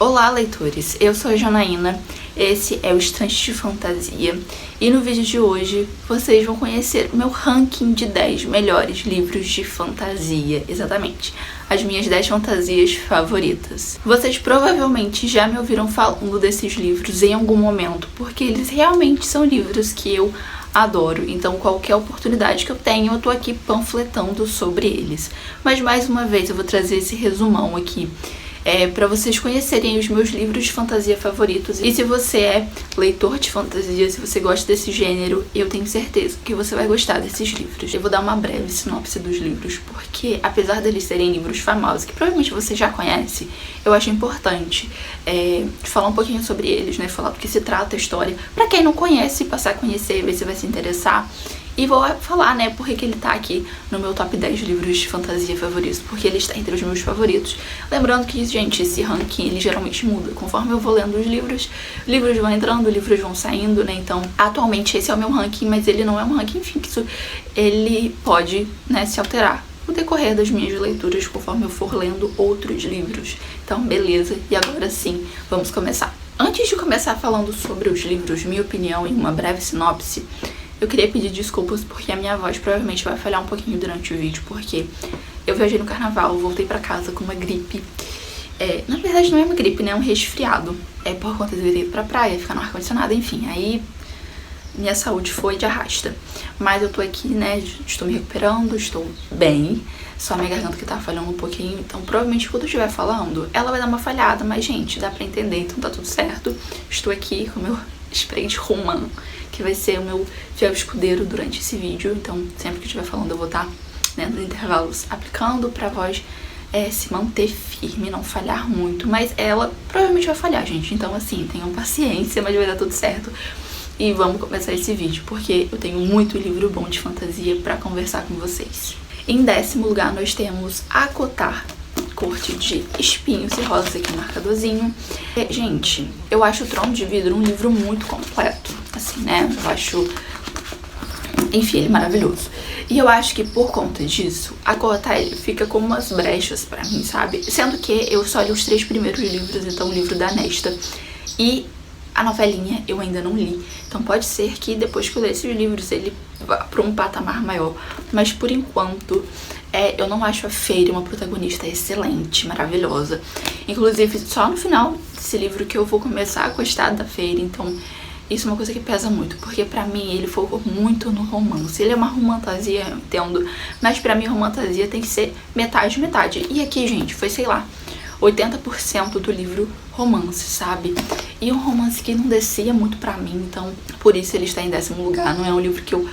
Olá, leitores! Eu sou a Janaína, esse é o Estante de Fantasia e no vídeo de hoje vocês vão conhecer o meu ranking de 10 melhores livros de fantasia, exatamente, as minhas 10 fantasias favoritas. Vocês provavelmente já me ouviram falando desses livros em algum momento, porque eles realmente são livros que eu adoro, então qualquer oportunidade que eu tenho eu tô aqui panfletando sobre eles. Mas mais uma vez eu vou trazer esse resumão aqui para vocês conhecerem os meus livros de fantasia favoritos. E se você é leitor de fantasia, se você gosta desse gênero, eu tenho certeza que você vai gostar desses livros. Eu vou dar uma breve sinopse dos livros, porque apesar deles serem livros famosos, que provavelmente você já conhece, eu acho importante falar um pouquinho sobre eles, né? Falar do que se trata a história, pra quem não conhece, passar a conhecer, ver se vai se interessar. E vou falar, né, porque que ele tá aqui no meu top 10 livros de fantasia favoritos, porque ele está entre os meus favoritos. Lembrando que, gente, esse ranking, ele geralmente muda. Conforme eu vou lendo os livros vão entrando, livros vão saindo, né, então, atualmente esse é o meu ranking, mas ele não é um ranking fixo. Ele pode, né, se alterar no decorrer das minhas leituras, conforme eu for lendo outros livros. Então, beleza, e agora sim, vamos começar. Antes de começar falando sobre os livros, minha opinião e uma breve sinopse, eu queria pedir desculpas porque a minha voz provavelmente vai falhar um pouquinho durante o vídeo, porque eu viajei no carnaval, voltei pra casa com uma gripe. Na verdade não é uma gripe, né? É um resfriado. Por conta de eu ir pra praia, ficar no ar-condicionado, enfim. Aí minha saúde foi de arrasta. Mas eu tô aqui, né? Estou me recuperando, estou bem. Só minha garganta que tá falhando um pouquinho. Então provavelmente quando eu estiver falando, ela vai dar uma falhada. Mas, gente, dá pra entender, então tá tudo certo. Estou aqui com o meu spray de romã, que vai ser o meu fiel escudeiro durante esse vídeo. Então, sempre que eu estiver falando, eu vou estar, né, nos intervalos aplicando pra voz se manter firme, não falhar muito. Mas ela provavelmente vai falhar, gente. Então, assim, tenham paciência, mas vai dar tudo certo. E vamos começar esse vídeo, porque eu tenho muito livro bom de fantasia pra conversar com vocês. Em 10º lugar, nós temos ACOTAR, Corte de Espinhos e Rosas, aqui no marcadorzinho. Gente, eu acho o Trono de Vidro um livro muito completo, assim, né? Eu acho, enfim, ele é maravilhoso. E eu acho que por conta disso, ACOTAR ele fica com umas brechas pra mim, sabe? Sendo que eu só li os 3 primeiros livros, então o livro da Nesta e a novelinha eu ainda não li. Então pode ser que depois que eu ler esses livros ele vá pra um patamar maior. Mas por enquanto eu não acho a Feyre uma protagonista excelente, maravilhosa. Inclusive, só no final desse livro que eu vou começar a gostar da Feyre. Então, isso é uma coisa que pesa muito, porque pra mim ele focou muito no romance. Ele é uma romantasia, eu entendo, mas pra mim romantasia tem que ser metade, metade. E aqui, gente, foi, sei lá, 80% do livro romance, sabe? E um romance que não descia muito pra mim, então por isso ele está em 10º lugar. Não é um livro que eu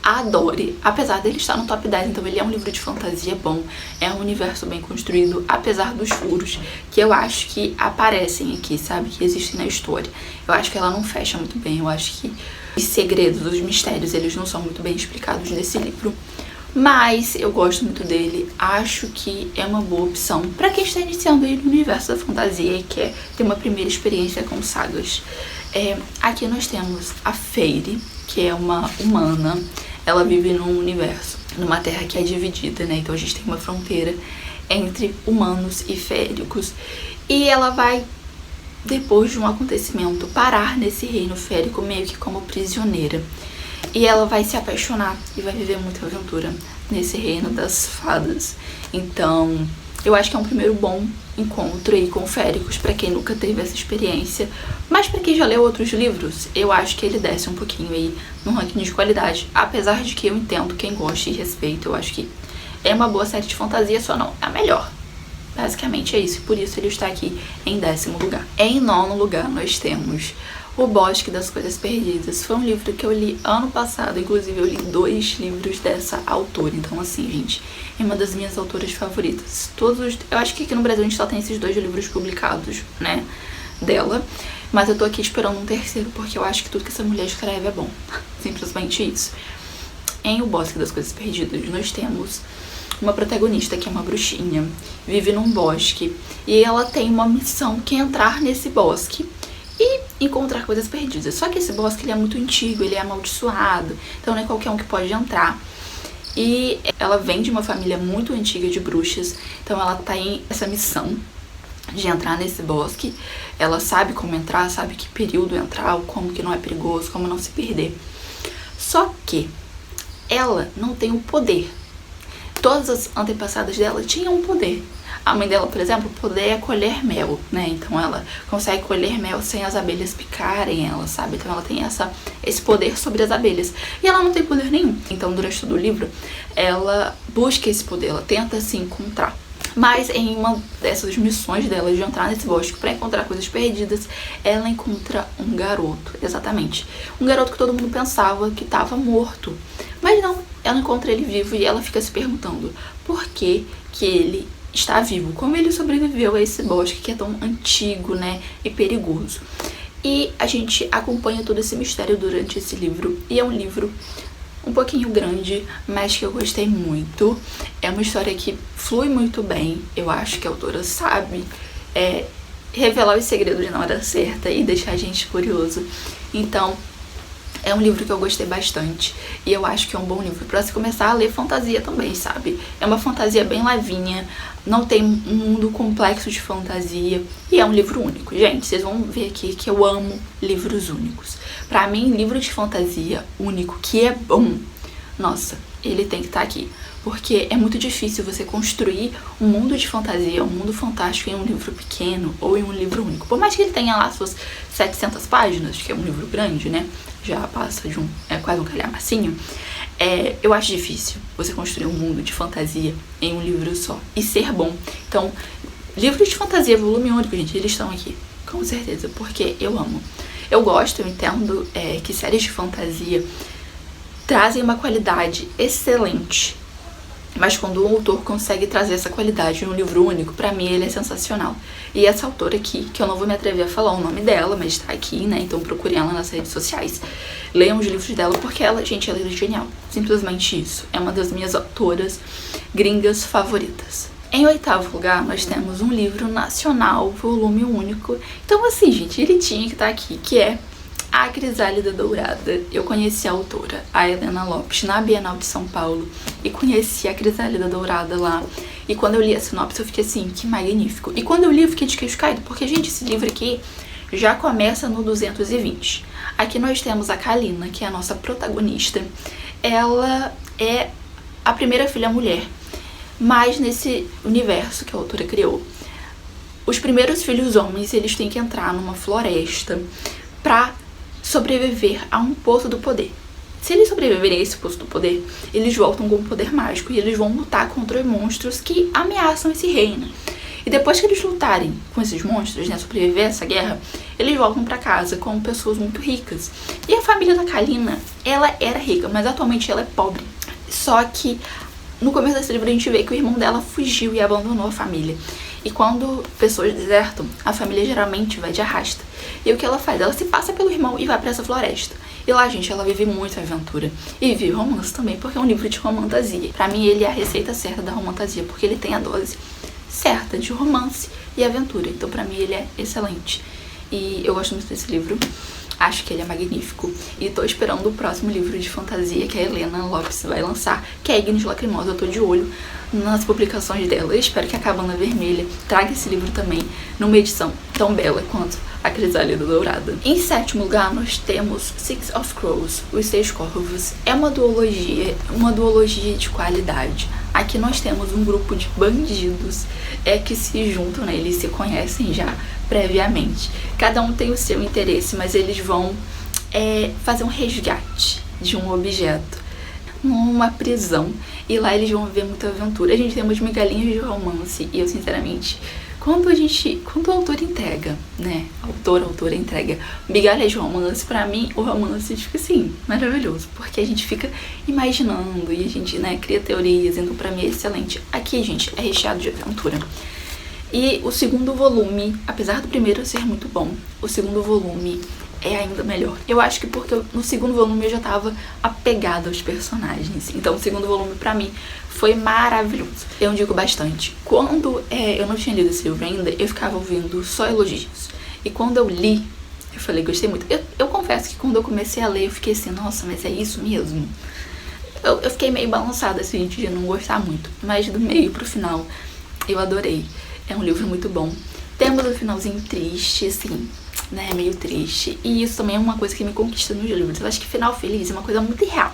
adore, apesar dele estar no top 10, então ele é um livro de fantasia bom, é um universo bem construído, apesar dos furos que eu acho que aparecem aqui, sabe, que existem na história. Eu acho que ela não fecha muito bem, eu acho que os segredos, os mistérios, eles não são muito bem explicados nesse livro. Mas eu gosto muito dele, acho que é uma boa opção pra quem está iniciando aí no universo da fantasia e quer ter uma primeira experiência com sagas. Aqui nós temos a Feyre, que é uma humana. Ela vive num universo, numa terra que é dividida, né? Então a gente tem uma fronteira entre humanos e féricos. E ela vai, depois de um acontecimento, parar nesse reino férico meio que como prisioneira. E ela vai se apaixonar e vai viver muita aventura nesse reino das fadas. Então, eu acho que é um primeiro bom encontro aí com féricos pra quem nunca teve essa experiência. Mas pra quem já leu outros livros, eu acho que ele desce um pouquinho aí no ranking de qualidade. Apesar de que eu entendo quem gosta e respeita, eu acho que é uma boa série de fantasia, só não é a melhor. Basicamente é isso, e por isso ele está aqui em 10º lugar. Em 9º lugar, nós temos O Bosque das Coisas Perdidas. Foi um livro que eu li ano passado, inclusive eu li 2 livros dessa autora. Então, assim, gente, é uma das minhas autoras favoritas. Eu acho que aqui no Brasil a gente só tem esses 2 livros publicados, né, dela. Mas eu tô aqui esperando um terceiro, porque eu acho que tudo que essa mulher escreve é bom. Simplesmente isso. Em O Bosque das Coisas Perdidas, nós temos uma protagonista que é uma bruxinha, vive num bosque, e ela tem uma missão que é entrar nesse bosque e encontrar coisas perdidas. Só que esse bosque ele é muito antigo, ele é amaldiçoado, então não é qualquer um que pode entrar. E ela vem de uma família muito antiga de bruxas, então ela tem essa missão de entrar nesse bosque. Ela sabe como entrar, sabe que período entrar, como que não é perigoso, como não se perder. Só que ela não tem o poder. Todas as antepassadas dela tinham um poder. A mãe dela, por exemplo, poderia colher mel, né? Então ela consegue colher mel sem as abelhas picarem ela, sabe? Então ela tem esse poder sobre as abelhas. E ela não tem poder nenhum. Então, durante todo o livro, ela busca esse poder, ela tenta se encontrar. Mas em uma dessas missões dela de entrar nesse bosque para encontrar coisas perdidas, ela encontra um garoto, exatamente. Um garoto que todo mundo pensava que estava morto. Mas não, ela encontra ele vivo e ela fica se perguntando por que ele está vivo, como ele sobreviveu a esse bosque que é tão antigo, né, e perigoso. E a gente acompanha todo esse mistério durante esse livro, e é um livro um pouquinho grande, mas que eu gostei muito. É uma história que flui muito bem, eu acho que a autora sabe revelar os segredos na hora certa e deixar a gente curioso. Então, é um livro que eu gostei bastante e eu acho que é um bom livro pra se começar a ler fantasia também, sabe? É uma fantasia bem levinha, não tem um mundo complexo de fantasia e é um livro único. Gente, vocês vão ver aqui que eu amo livros únicos. Pra mim, livro de fantasia único que é bom, nossa, ele tem que estar aqui. Porque é muito difícil você construir um mundo de fantasia, um mundo fantástico em um livro pequeno ou em um livro único. Por mais que ele tenha lá suas 700 páginas, que é um livro grande, né? Já passa de quase um calhamacinho. Eu acho difícil você construir um mundo de fantasia em um livro só e ser bom. Então, livros de fantasia, volume único, gente, eles estão aqui, com certeza, porque eu amo. Eu gosto, eu entendo que séries de fantasia trazem uma qualidade excelente. Mas quando o autor consegue trazer essa qualidade em um livro único, pra mim ele é sensacional. E essa autora aqui, que eu não vou me atrever a falar o nome dela, mas tá aqui, né? Então procurem ela nas redes sociais. Leiam os livros dela, porque ela, gente, ela é genial. Simplesmente isso. É uma das minhas autoras gringas favoritas. Em 8º lugar, nós temos um livro nacional, volume único. Então, assim, gente, ele tinha que estar aqui, que é A Crisálida Dourada. Eu conheci a autora, a Helena Lopes, na Bienal de São Paulo e conheci a Crisálida Dourada lá. E quando eu li a sinopse eu fiquei assim, que magnífico. E quando eu li eu fiquei de queixo caído, porque, gente, esse livro aqui já começa no 220. Aqui nós temos a Kalina, que é a nossa protagonista. Ela é a primeira filha mulher, mas nesse universo que a autora criou, os primeiros filhos homens, eles têm que entrar numa floresta pra sobreviver a um poço do poder. Se eles sobreviverem a esse poço do poder, eles voltam com um poder mágico e eles vão lutar contra os monstros que ameaçam esse reino. E depois que eles lutarem com esses monstros, né, sobreviver a essa guerra, eles voltam pra casa como pessoas muito ricas. E a família da Kalina, ela era rica, mas atualmente ela é pobre. Só que no começo desse livro a gente vê que o irmão dela fugiu e abandonou a família. E quando pessoas desertam, a família geralmente vai de arrasta. E o que ela faz? Ela se passa pelo irmão e vai pra essa floresta. E lá, gente, ela vive muita aventura. E vive romance também, porque é um livro de romantasia. Pra mim, ele é a receita certa da romantasia, porque ele tem a dose certa de romance e aventura. Então, pra mim, ele é excelente. E eu gosto muito desse livro. Acho que ele é magnífico. E tô esperando o próximo livro de fantasia que a Helena Lopes vai lançar, que é Ignis Lacrimosa. Eu tô de olho nas publicações dela. Eu espero que a Cabana Vermelha traga esse livro também numa edição tão bela quanto a Crisálida Dourada. Em 7º lugar, nós temos Six of Crows, Os Seis Corvos. É uma duologia de qualidade. Aqui nós temos um grupo de bandidos que se juntam, né? Eles se conhecem já previamente. Cada um tem o seu interesse, mas eles vão fazer um resgate de um objeto numa prisão. E lá eles vão viver muita aventura. A gente tem umas migalhinhas de romance. E eu, sinceramente, quando o autor entrega, né? A autora entrega migalhas de romance, pra mim, o romance fica assim, maravilhoso. Porque a gente fica imaginando e a gente, né, cria teorias. Então, pra mim, é excelente. Aqui, gente, é recheado de aventura. E o segundo volume, apesar do primeiro ser muito bom, o segundo volume é ainda melhor. Eu acho que porque no segundo volume eu já tava apegada aos personagens. Então o segundo volume pra mim foi maravilhoso. Eu digo bastante. Quando eu não tinha lido esse livro ainda, eu ficava ouvindo só elogios. E quando eu li, eu falei, gostei muito. Eu confesso que quando eu comecei a ler, eu fiquei assim, nossa, mas é isso mesmo? Eu fiquei meio balançada, assim, de não gostar muito. Mas do meio pro final, eu adorei. É um livro muito bom. Temos o finalzinho triste, assim, né, meio triste. E isso também é uma coisa que me conquista nos livros. Eu acho que final feliz é uma coisa muito real.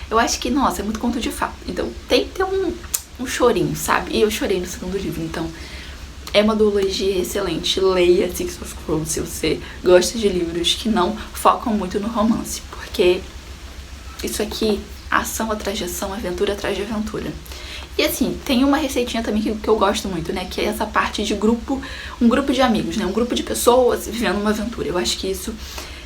Eu acho que, nossa, é muito conto de fato. Então tem que ter um chorinho, sabe? E eu chorei no segundo livro, então é uma duologia excelente. Leia Six of Crows se você gosta de livros que não focam muito no romance, porque isso aqui, ação atrás de ação, aventura atrás de aventura. E assim, tem uma receitinha também que eu gosto muito, né? Que é essa parte de grupo, um grupo de amigos, né? Um grupo de pessoas vivendo uma aventura. Eu acho que isso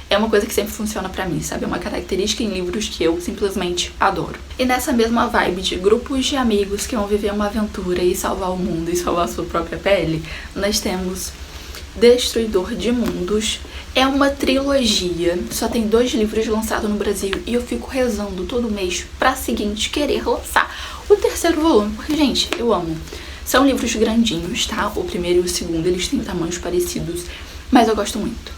é uma coisa que sempre funciona pra mim, sabe? É uma característica em livros que eu simplesmente adoro. E nessa mesma vibe de grupos de amigos que vão viver uma aventura e salvar o mundo e salvar a sua própria pele, nós temos Destruidor de Mundos. É uma trilogia, só tem 2 livros lançados no Brasil e eu fico rezando todo mês pra seguinte querer lançar o 3º volume, porque, gente, eu amo. São livros grandinhos, tá? O primeiro e o segundo, eles têm tamanhos parecidos, mas eu gosto muito.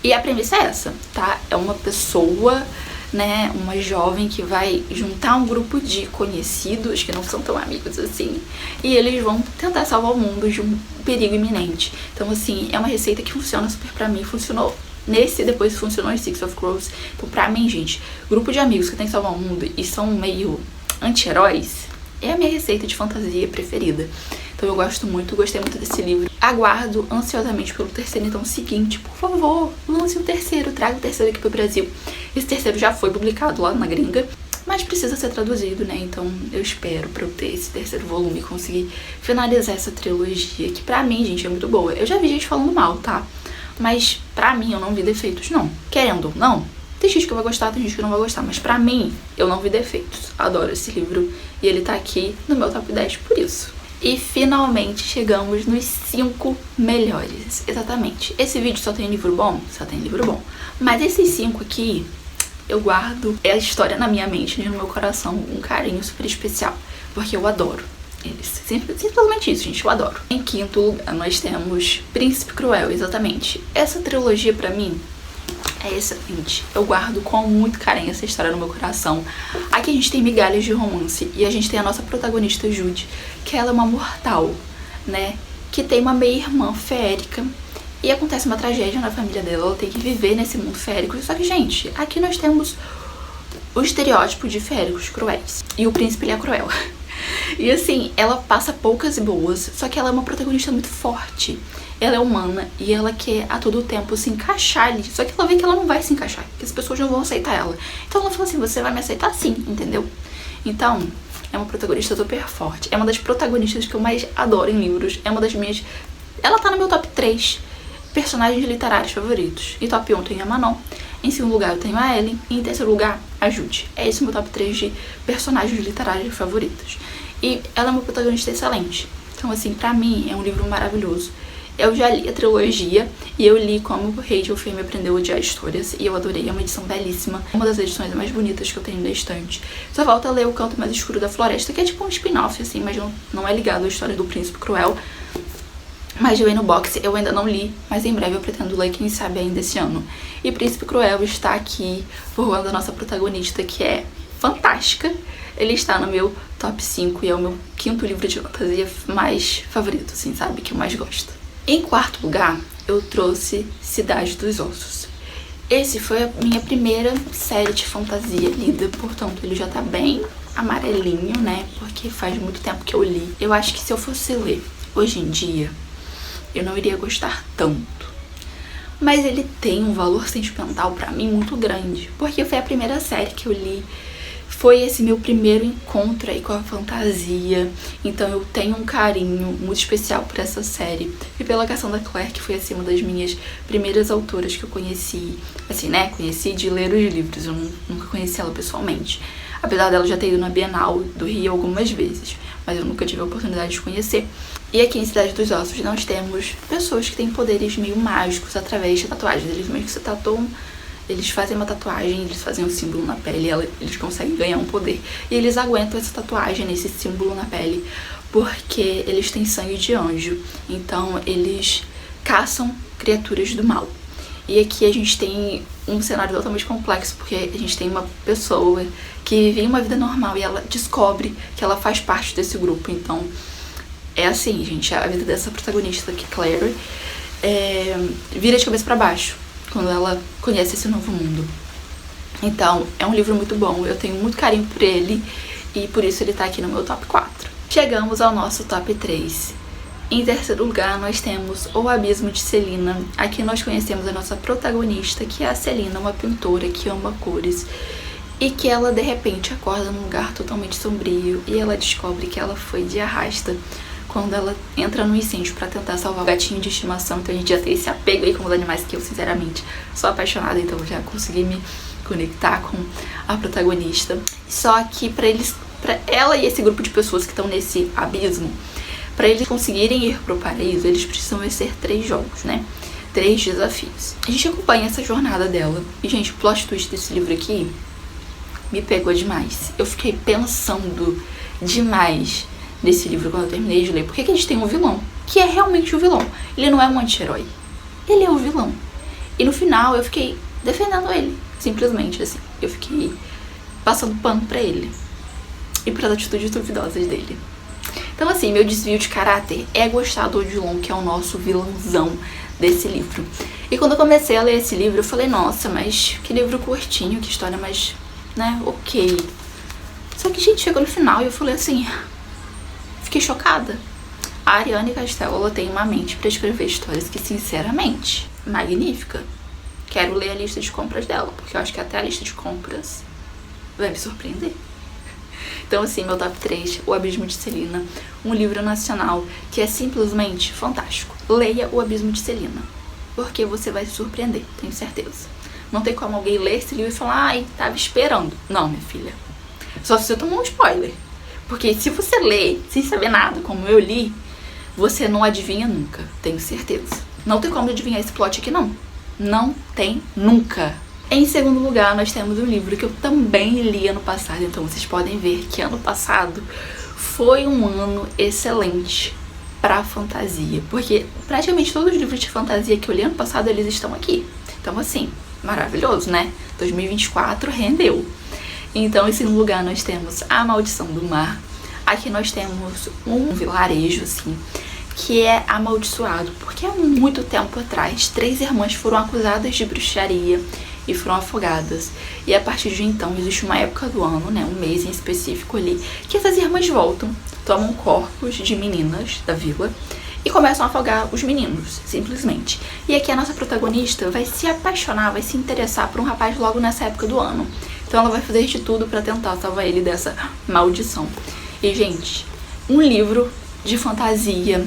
E a premissa é essa, tá? É uma pessoa, né, uma jovem que vai juntar um grupo de conhecidos que não são tão amigos assim, e eles vão tentar salvar o mundo de um perigo iminente. Então, assim, é uma receita que funciona super pra mim, funcionou nesse, depois funcionou em Six of Crows. Então, pra mim, gente, grupo de amigos que tem que salvar o mundo e são meio anti-heróis é a minha receita de fantasia preferida. Então eu gosto muito, gostei muito desse livro. Aguardo ansiosamente pelo 3º, então seguinte, por favor, lance o 3º, traga o 3º aqui pro Brasil. Esse 3º já foi publicado lá na gringa, mas precisa ser traduzido, né? Então eu espero pra eu ter esse 3º volume e conseguir finalizar essa trilogia, que pra mim, gente, é muito boa. Eu já vi gente falando mal, tá? Mas pra mim eu não vi defeitos, não. Querendo ou não, tem gente que vai gostar, tem gente que não vai gostar, mas pra mim, eu não vi defeitos. Adoro esse livro e ele tá aqui no meu top 10 por isso. E finalmente chegamos nos 5 melhores. Exatamente. Esse vídeo só tem livro bom? Só tem livro bom. Mas esses 5 aqui, eu guardo a história na minha mente e no meu coração, um carinho super especial. Porque eu adoro eles. Simplesmente isso, gente, eu adoro. Em 5º lugar, nós temos Príncipe Cruel, exatamente. Essa trilogia, pra mim, é excelente. Eu guardo com muito carinho essa história no meu coração. Aqui a gente tem migalhas de romance e a gente tem a nossa protagonista Jude, que ela é uma mortal, né? Que tem uma meia-irmã férica e acontece uma tragédia na família dela. Ela tem que viver nesse mundo férico. Só que, gente, aqui nós temos o estereótipo de féricos cruéis. E o príncipe, ele é cruel. E assim, ela passa poucas e boas, só que ela é uma protagonista muito forte. Ela é humana e ela quer a todo tempo se encaixar ali. Só que ela vê que ela não vai se encaixar, que as pessoas não vão aceitar ela. Então ela fala assim, você vai me aceitar sim, entendeu? Então, é uma protagonista super forte. É uma das protagonistas que eu mais adoro em livros. É uma das minhas... Ela tá no meu top 3 personagens literários favoritos. Em top 1 eu tenho a Manon. Em segundo lugar eu tenho a Ellen. E em terceiro lugar, a Jude. É esse o meu top 3 de personagens literários favoritos. E ela é uma protagonista excelente. Então, assim, pra mim é um livro maravilhoso. Eu já li a trilogia e eu li como Rachel Fay me aprendeu a odiar histórias e eu adorei, é uma edição belíssima, uma das edições mais bonitas que eu tenho na estante. Só falta ler O Canto Mais Escuro da Floresta, que é tipo um spin-off, assim, mas não é ligado à história do Príncipe Cruel. Mas eu no box, eu ainda não li, mas em breve eu pretendo ler, quem sabe ainda esse ano. E Príncipe Cruel está aqui por conta da nossa protagonista, que é fantástica. Ele está no meu top 5 e é o meu 5º livro de fantasia mais favorito, assim, sabe? Que eu mais gosto. Em 4º lugar, eu trouxe Cidade dos Ossos. Esse foi a minha primeira série de fantasia lida, portanto ele já tá bem amarelinho, né? Porque faz muito tempo que eu li. Eu acho que se eu fosse ler hoje em dia, eu não iria gostar tanto. Mas ele tem um valor sentimental pra mim muito grande, porque foi a primeira série que eu li. Foi esse meu primeiro encontro aí com a fantasia, então eu tenho um carinho muito especial por essa série. E pela Cassandra Clare, que foi assim uma das minhas primeiras autoras que eu conheci, assim, né, conheci de ler os livros, eu nunca conheci ela pessoalmente. Apesar dela já ter ido na Bienal do Rio algumas vezes, mas eu nunca tive a oportunidade de conhecer. E aqui em Cidade dos Ossos nós temos pessoas que têm poderes meio mágicos através de tatuagens. Eles meio que se tatuam, eles fazem uma tatuagem, eles fazem um símbolo na pele, eles conseguem ganhar um poder. E eles aguentam essa tatuagem, esse símbolo na pele, porque eles têm sangue de anjo. Então eles caçam criaturas do mal. E aqui a gente tem um cenário totalmente complexo, porque a gente tem uma pessoa que vive uma vida normal e ela descobre que ela faz parte desse grupo. Então É assim, gente, a vida dessa protagonista aqui, Claire, vira de cabeça pra baixo quando ela conhece esse novo mundo. Então, é um livro muito bom, eu tenho muito carinho por ele e por isso ele tá aqui no meu top 4. Chegamos ao nosso top 3. Em terceiro lugar, nós temos O Abismo de Celina. Aqui nós conhecemos a nossa protagonista, que é a Celina, uma pintora que ama cores e que ela de repente acorda num lugar totalmente sombrio e ela descobre que ela foi de arrasta quando ela entra no incêndio pra tentar salvar o gatinho de estimação. Então a gente já tem esse apego aí com os animais que eu sinceramente sou apaixonada, então já consegui me conectar com a protagonista. Só que pra ela e esse grupo de pessoas que estão nesse abismo, pra eles conseguirem ir pro paraíso, eles precisam vencer 3 jogos, né? 3 desafios. A gente acompanha essa jornada dela. E, gente, o plot twist desse livro aqui me pegou demais. Eu fiquei pensando demais nesse livro quando eu terminei de ler. Porque que a gente tem um vilão, que é realmente o vilão. Ele não é um anti-herói. Ele é o vilão. E no final eu fiquei defendendo ele. Simplesmente, assim. Eu fiquei passando pano pra ele. E pras atitudes duvidosas dele. Então, assim, meu desvio de caráter é gostar do Odilon, que é o nosso vilãozão desse livro. E quando eu comecei a ler esse livro, eu falei, nossa, mas que livro curtinho, que história mais, né, ok. Só que, gente, chegou no final e eu falei assim, fiquei chocada. A Ariane Castelo, ela tem uma mente pra escrever histórias que, sinceramente, magnífica. Quero ler a lista de compras dela, porque eu acho que até a lista de compras vai me surpreender. Então, assim, meu top 3, O Abismo de Celina, um livro nacional que é simplesmente fantástico. Leia O Abismo de Celina, porque você vai se surpreender, tenho certeza. Não tem como alguém ler esse livro e falar, ai, tava esperando. Não, minha filha. Só se você tomou um spoiler. Porque se você lê sem saber nada, como eu li, você não adivinha nunca, tenho certeza. Não tem como adivinhar esse plot aqui, não. Não tem nunca. Em segundo lugar, nós temos um livro que eu também li ano passado, então vocês podem ver que ano passado foi um ano excelente pra fantasia, porque praticamente todos os livros de fantasia que eu li ano passado, eles estão aqui. Então, assim, maravilhoso, né? 2024 rendeu. Então, em segundo lugar, nós temos A Maldição do Mar. Aqui nós temos um vilarejo, assim, que é amaldiçoado, porque há muito tempo atrás, 3 irmãs foram acusadas de bruxaria e foram afogadas. E a partir de então existe uma época do ano, né, um mês em específico ali, que essas irmãs voltam, tomam corpos de meninas da vila e começam a afogar os meninos, simplesmente. E aqui a nossa protagonista vai se apaixonar, vai se interessar por um rapaz logo nessa época do ano. Então ela vai fazer de tudo pra tentar salvar ele dessa maldição. E, gente, um livro de fantasia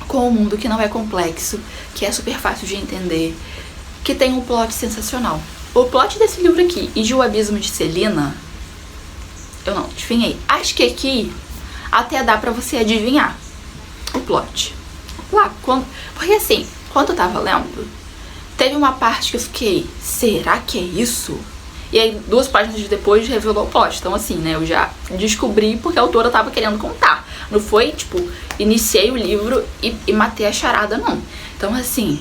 com um mundo que não é complexo, que é super fácil de entender, que tem um plot sensacional. O plot desse livro aqui e de O Abismo de Celina, eu não adivinhei. Acho que aqui até dá pra você adivinhar o plot. Lá, porque assim, quando eu tava lendo, teve uma parte que eu fiquei, será que é isso? E aí, 2 páginas depois, revelou o plot. Então, assim, né, eu já descobri porque a autora tava querendo contar. Não foi, tipo, iniciei o livro e matei a charada, não. Então, assim,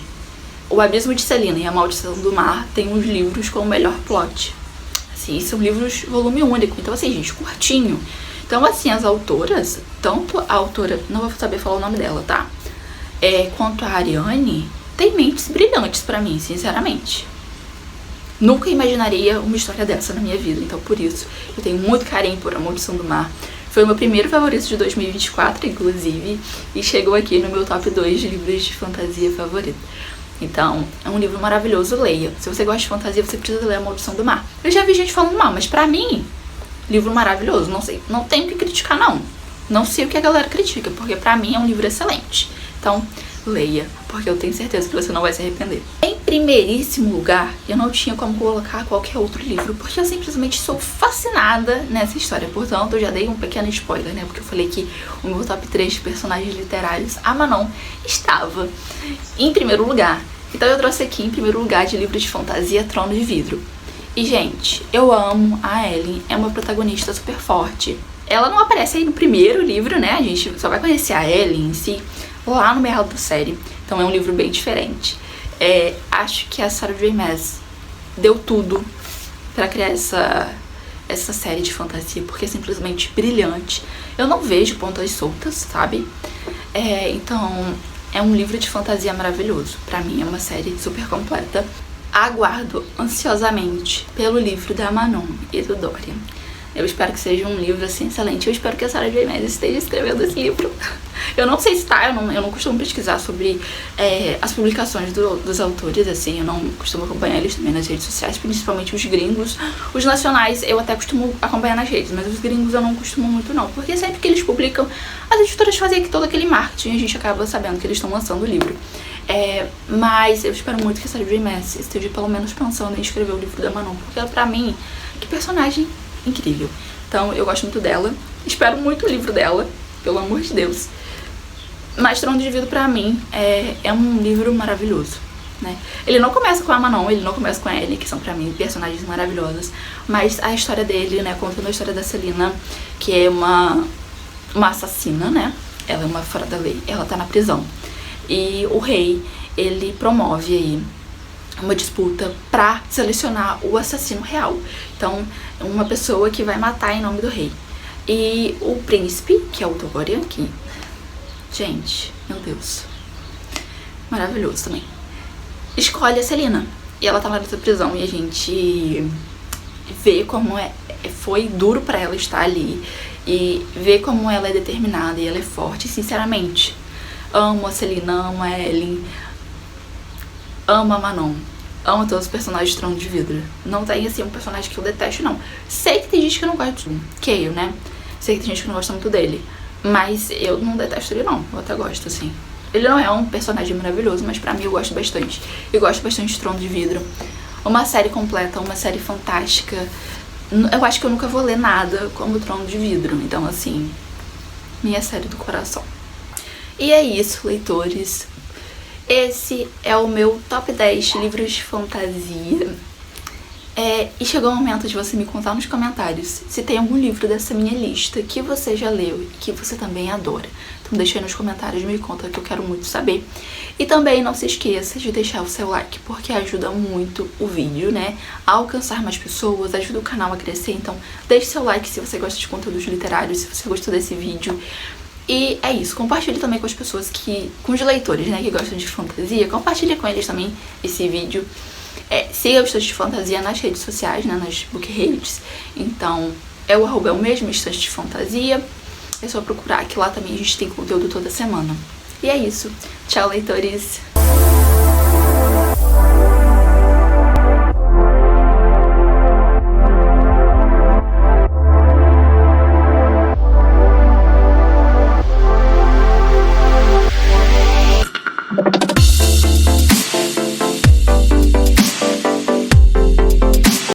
O Abismo de Celina e A Maldição do Mar tem uns livros com o melhor plot. Assim, são livros volume único. Então, assim, gente, curtinho. Então, assim, as autoras, tanto a autora, não vou saber falar o nome dela, tá? Quanto a Ariane, tem mentes brilhantes pra mim, sinceramente. Nunca imaginaria uma história dessa na minha vida, então por isso eu tenho muito carinho por A Maldição do Mar. Foi o meu primeiro favorito de 2024, inclusive, e chegou aqui no meu top 2 de livros de fantasia favorito. Então, é um livro maravilhoso, leia. Se você gosta de fantasia, você precisa ler A Maldição do Mar. Eu já vi gente falando mal, mas pra mim, livro maravilhoso, não sei, não tenho o que criticar, não. Não sei o que a galera critica, porque pra mim é um livro excelente. Então, leia, porque eu tenho certeza que você não vai se arrepender. Em primeiríssimo lugar, eu não tinha como colocar qualquer outro livro, porque eu simplesmente sou fascinada nessa história. Portanto, eu já dei um pequeno spoiler, né? Porque eu falei que o meu top 3 de personagens literários, a Manon, estava em primeiro lugar. Então eu trouxe aqui em primeiro lugar de livro de fantasia Trono de Vidro. E, gente, eu amo a Ellen, é uma protagonista super forte. Ela não aparece aí no primeiro livro, né? A gente só vai conhecer a Ellen em si lá no meio da série. Então é um livro bem diferente. Acho que a Sarah J. Maas deu tudo pra criar essa série de fantasia, porque é simplesmente brilhante. Eu não vejo pontas soltas, sabe? Então, é um livro de fantasia maravilhoso. Pra mim, é uma série super completa. Aguardo ansiosamente pelo livro da Manon e do Dorian. Eu espero que seja um livro, assim, excelente. Eu espero que a Sarah J. Maas esteja escrevendo esse livro. Eu não sei se tá, eu não costumo pesquisar sobre as publicações dos autores, assim. Eu não costumo acompanhar eles também nas redes sociais, principalmente os gringos. Os nacionais eu até costumo acompanhar nas redes, mas os gringos eu não costumo muito não. Porque sempre que eles publicam, as editoras fazem todo aquele marketing e a gente acaba sabendo que eles estão lançando o livro. Mas eu espero muito que a Sarah J. Maas esteja pelo menos pensando em escrever o livro da Manon, porque ela, pra mim, que personagem incrível. Então eu gosto muito dela, espero muito o livro dela, pelo amor de Deus. Mas Trono de Vidro pra mim é um livro maravilhoso, né? Ele não começa com a Manon, ele não começa com a Ellie, que são pra mim personagens maravilhosas, mas a história dele, né, contando a história da Celaena, que é uma assassina, né? Ela é uma fora da lei, ela tá na prisão. E o rei, ele promove aí uma disputa pra selecionar o assassino real. Então, uma pessoa que vai matar em nome do rei. E o príncipe, que é o Dorian, que... gente, meu Deus, maravilhoso também, escolhe a Celaena. E ela tá lá nessa prisão e a gente vê como foi duro pra ela estar ali. E vê como ela é determinada e ela é forte. Sinceramente, amo a Celaena, amo a Ellie, amo a Manon, amo todos os personagens de Trono de Vidro. Não tem, assim, um personagem que eu detesto, não. Sei que tem gente que não gosta do Kael, né? Sei que tem gente que não gosta muito dele, mas eu não detesto ele, não. Eu até gosto, assim. Ele não é um personagem maravilhoso, mas pra mim eu gosto bastante. Eu gosto bastante de Trono de Vidro. Uma série completa, uma série fantástica. Eu acho que eu nunca vou ler nada como Trono de Vidro. Então, assim, minha série do coração. E é isso, leitores. Esse é o meu top 10 livros de fantasia. E chegou o momento de você me contar nos comentários se tem algum livro dessa minha lista que você já leu e que você também adora. Então deixa aí nos comentários, me conta, que eu quero muito saber. E também não se esqueça de deixar o seu like, porque ajuda muito o vídeo, né, a alcançar mais pessoas, ajuda o canal a crescer. Então deixe seu like se você gosta de conteúdos literários, se você gostou desse vídeo. E é isso, compartilhe também com as pessoas com os leitores, né, que gostam de fantasia. Compartilhe com eles também esse vídeo. Siga o Estante de Fantasia nas redes sociais, né, nas book redes. Então, o arroba é o mesmo, Estante de Fantasia. É só procurar, que lá também a gente tem conteúdo toda semana. E é isso. Tchau, leitores!